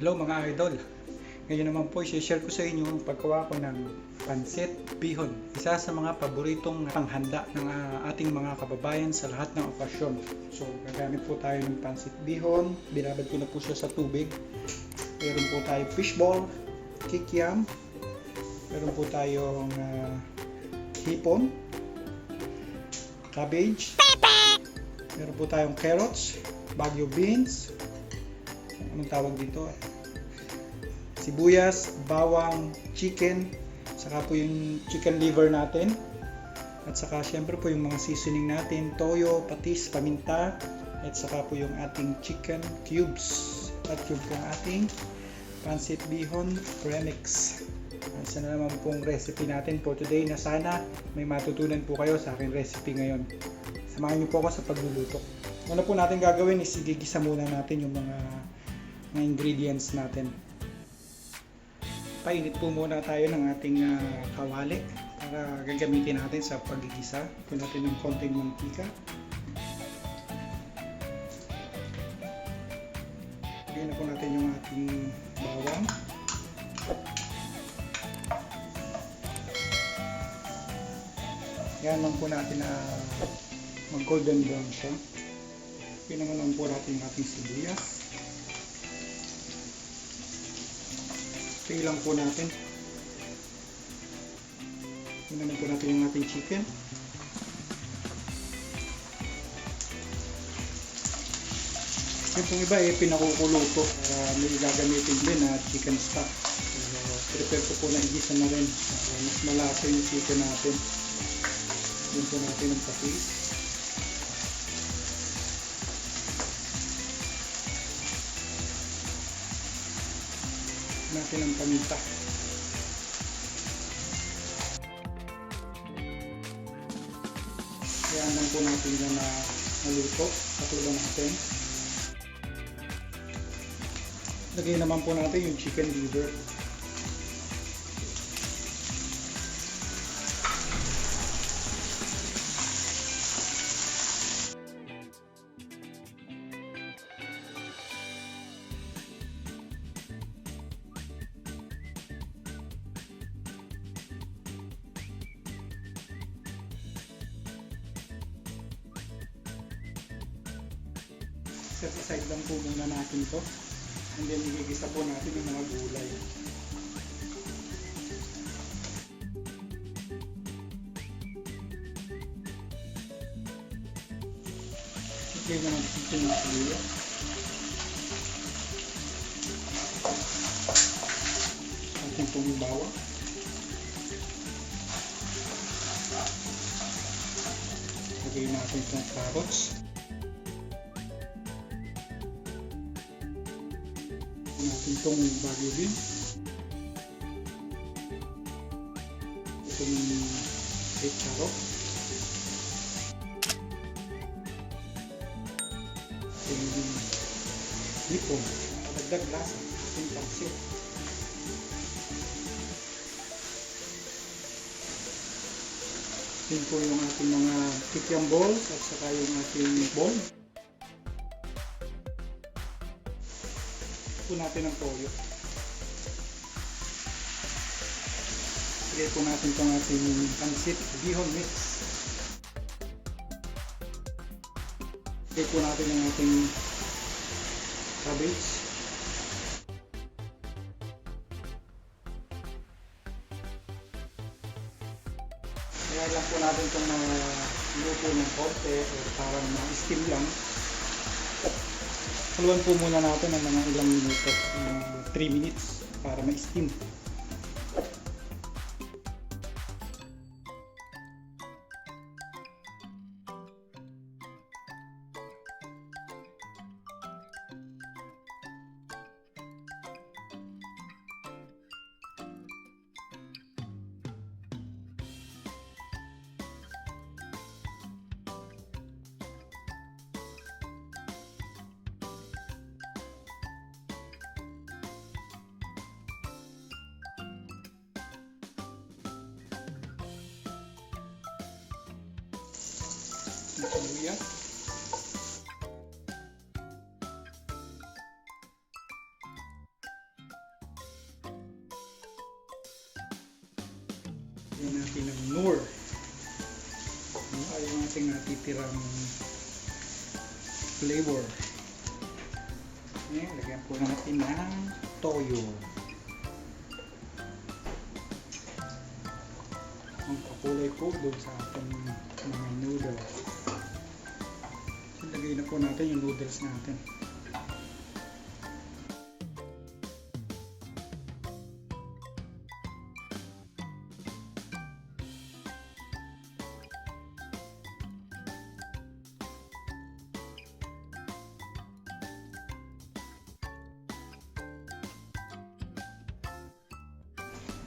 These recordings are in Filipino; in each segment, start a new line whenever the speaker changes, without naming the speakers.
Hello mga idol. Ngayon naman po i-share ko sa inyo ang paggawa ko ng pancit bihon. Isa sa mga paboritong panghanda ng ating mga kababayan sa lahat ng okasyon. So gagamit po tayo ng pancit bihon. Binabad ko na po siya sa tubig. Meron po tayo fishball, kikiam. Meron po tayong hipon, cabbage. Meron po tayong carrots, bagyo beans. Anong tawag dito? Sibuyas, bawang, chicken, saka po yung chicken liver natin, at saka syempre po yung mga seasoning natin, toyo, patis, paminta, at saka po yung ating chicken cubes at cube ng ating pancit bihon premix. Isa na naman pong recipe natin for today na sana may matutunan po kayo sa aking recipe ngayon. Samahan niyo po ako sa pagluluto. Una po natin gagawin is igigisa muna natin yung mga ingredients natin. Painit po muna tayo ng ating kawali para gagamitin natin sa paggigisa. Ito natin ng konting mantika. Lagyan na po natin yung ating bawang. Yan lang po natin na mag golden brown siya. Pinangalan po natin yung ating sibuyas. Ito lang po natin. Tingnan po natin yung ating chicken. Yung pong iba pinakukulo po. May gagamitin din na chicken stock. Prepare ko po na igisa na rin. Mas malasa yung chicken natin. Yun po natin ang patis. Natin ang paminta. Kaya lang po natin yan na naluto. Patuloy natin. Lagay naman po natin yung chicken liver. Set aside lang po muna natin to, and then igigisa po natin yung mga gulay. Okay naman dito yung sibuyas. Ating pong bawang. Lagay natin itong carrots. Natin itong bagyo beans. Itong carrot. Itong hipon. Dagdag lasa. Itong pancit. Ito po yung ating mga kikiam balls at saka yung ating ball. Po natin ang toyo. Ilagay po natin itong ating pancit bihon mix. Ilagay po natin ang ating cabbage. Kaya lang po natin itong luto ng konti o parang ma-steam lang. Haluan po muna natin ng mga ilang minuto, 3 minutes para ma-steam. Sibuyas. Lagyan natin ng Noor. Ay yung ating natitirang flavor. Lagyan po natin ng toyo. Ang kakulay po doon sa ating mga noodles. So, lagay na po natin yung noodles natin.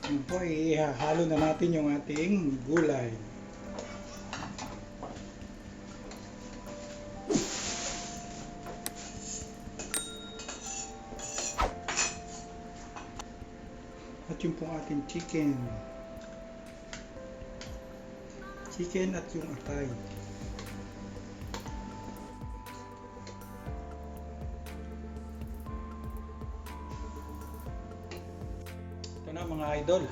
Yun po, ihahalo na natin yung ating gulay. At yung pong ating chicken. Chicken at yung atay. Ito na mga idol,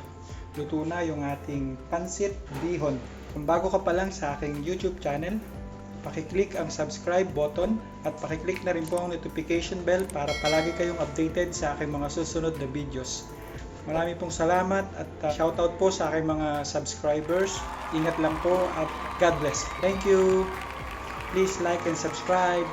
luto na yung ating pancit bihon. Kung bago ka pa lang sa aking YouTube channel, pakiclick ang subscribe button at pakiclick na rin po ang notification bell para palagi kayong updated sa aking mga susunod na videos. Marami pong salamat at shoutout po sa aking mga subscribers. Ingat lang po at God bless. Thank you. Please like and subscribe.